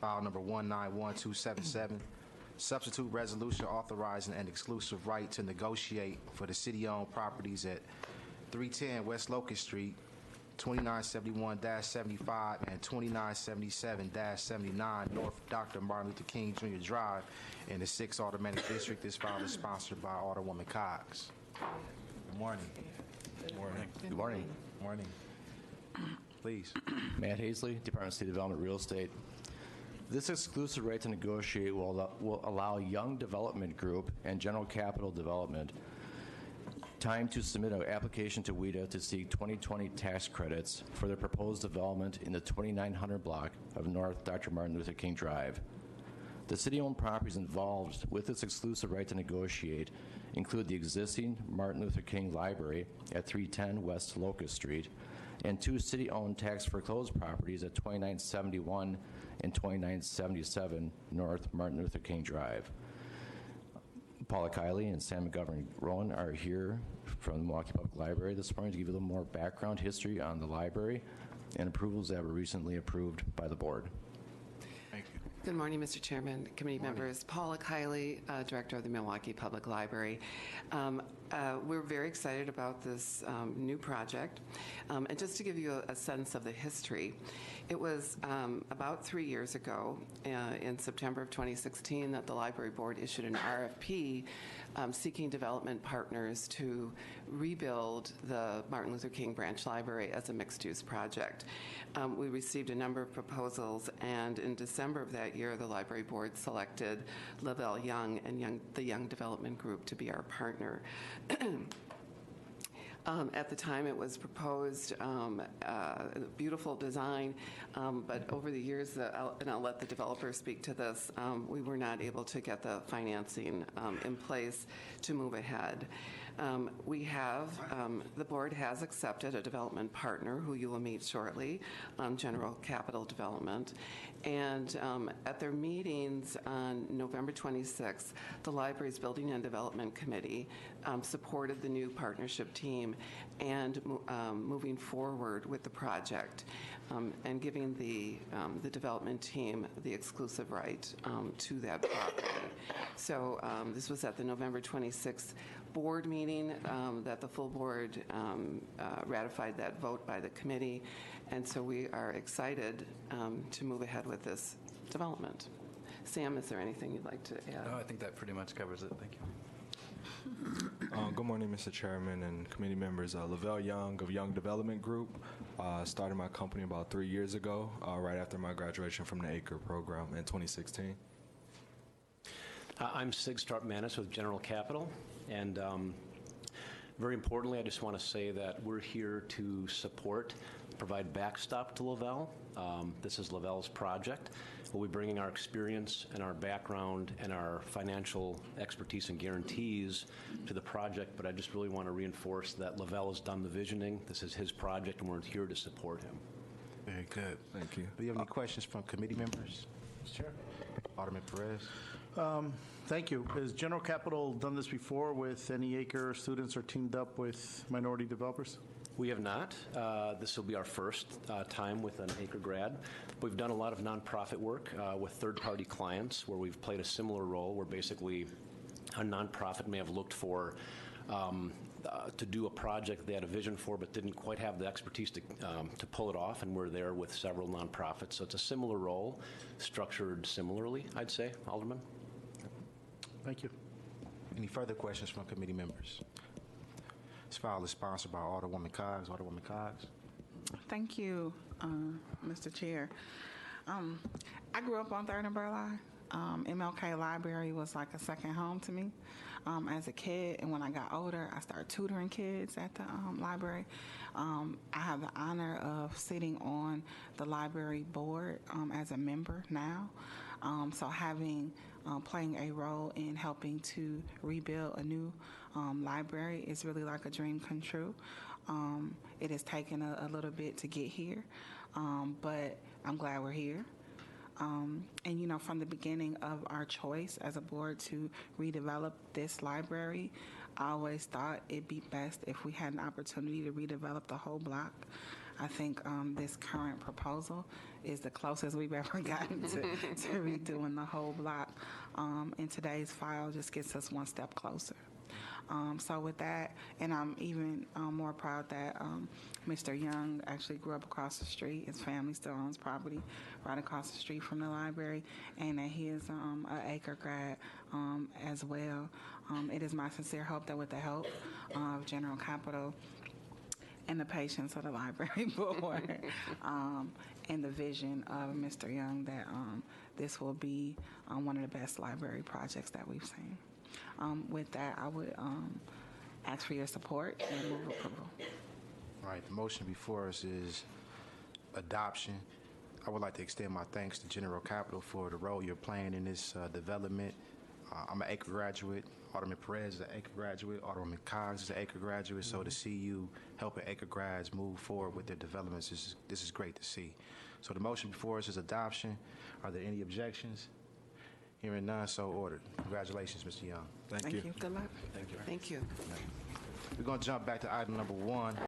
file number 191277. Substitute resolution authorizing an exclusive right to negotiate for the city-owned properties at 310 West Locust Street, 2971-75 and 2977-79 North Dr. Martin Luther King Jr. Drive in the 6th Aldermanic District. This file is sponsored by Alderwoman Cox. Good morning. Good morning. Good morning. Morning. Please. Matt Hazley, Department of City Development Real Estate. This exclusive right to negotiate will allow Young Development Group and General Capital Development time to submit an application to WIDA to seek 2020 tax credits for their proposed development in the 2900 block of North Dr. Martin Luther King Drive. The city-owned properties involved with this exclusive right to negotiate include the existing Martin Luther King Library at 310 West Locust Street and two city-owned tax foreclosed properties at 2971 and 2977 North Martin Luther King Drive. Paula Kiley and Sam McGovern-Rowan are here from the Milwaukee Public Library this morning to give you a little more background history on the library and approvals that were recently approved by the board. Thank you. Good morning, Mr. Chairman, committee members. Paula Kiley, Director of the Milwaukee Public Library. We're very excited about this new project. And just to give you a sense of the history, it was about 3 years ago, in September of 2016, that the Library Board issued an RFP seeking development partners to rebuild the Martin Luther King Branch Library as a mixed-use project. We received a number of proposals, and in December of that year, the Library Board selected Lavelle Young and the Young Development Group to be our partner. At the time, it was proposed, a beautiful design, but over the years, and I'll let the developer speak to this, we were not able to get the financing in place to move ahead. The board has accepted a development partner who you will meet shortly, General Capital Development, and at their meetings on November 26th, the library's Building and Development Committee supported the new partnership team and moving forward with the project and giving the development team the exclusive right to that property. So this was at the November 26th board meeting that the full board ratified that vote by the committee, and so we are excited to move ahead with this development. Sam, is there anything you'd like to add? No, I think that pretty much covers it. Thank you. Good morning, Mr. Chairman and committee members. Lavelle Young of Young Development Group. Started my company about 3 years ago, right after my graduation from the ACRE program in 2016. I'm Sig Starp-Manis with General Capital, and very importantly, I just want to say that we're here to provide backstop to Lavelle. This is Lavelle's project. We'll be bringing our experience and our background and our financial expertise and guarantees to the project, but I just really want to reinforce that Lavelle has done the visioning. This is his project, and we're here to support him. Very good. Thank you. Do you have any questions from committee members? Sure. Alderman Perez. Thank you. Has General Capital done this before with any ACRE students or teamed up with minority developers? We have not. This will be our first time with an ACRE grad. We've done a lot of nonprofit work with third-party clients where we've played a similar role where basically a nonprofit may have looked for to do a project they had a vision for but didn't quite have the expertise to pull it off, and we're there with several nonprofits. So it's a similar role, structured similarly, I'd say, Alderman. Thank you. Any further questions from committee members? This file is sponsored by Alderwoman Cox. Alderwoman Cox. Thank you, Mr. Chair. I grew up on 3rd and Burleigh. MLK Library was like a second home to me as a kid, and when I got older, I started tutoring kids at the library. I have the honor of sitting on the library board as a member now, so playing a role in helping to rebuild a new library is really like a dream come true. It has taken a little bit to get here, but I'm glad we're here. And, you know, from the beginning of our choice as a board to redevelop this library, I always thought it'd be best if we had an opportunity to redevelop the whole block. I think this current proposal is the closest we've ever gotten to redoing the whole block. And today's file just gets us one step closer. So with that, and I'm even more proud that Mr. Young actually grew up across the street. His family still owns property right across the street from the library, and that he is an Acre grad as well. It is my sincere hope that with the help of General Capital and the patience of the library board and the vision of Mr. Young, that this will be one of the best library projects that we've seen. With that, I would ask for your support and move approval. All right, the motion before us is adoption. I would like to extend my thanks to General Capital for the role you're playing in this development. I'm an Acre graduate. Alderman Perez is an Acre graduate. Alderman Cogs is an Acre graduate. So to see you helping Acre grads move forward with their developments, this is great to see. So the motion before us is adoption. Are there any objections? Hearing none, so ordered. Congratulations, Mr. Young. Thank you. Good luck. Thank you. Thank you. We're going to jump back to item number 1.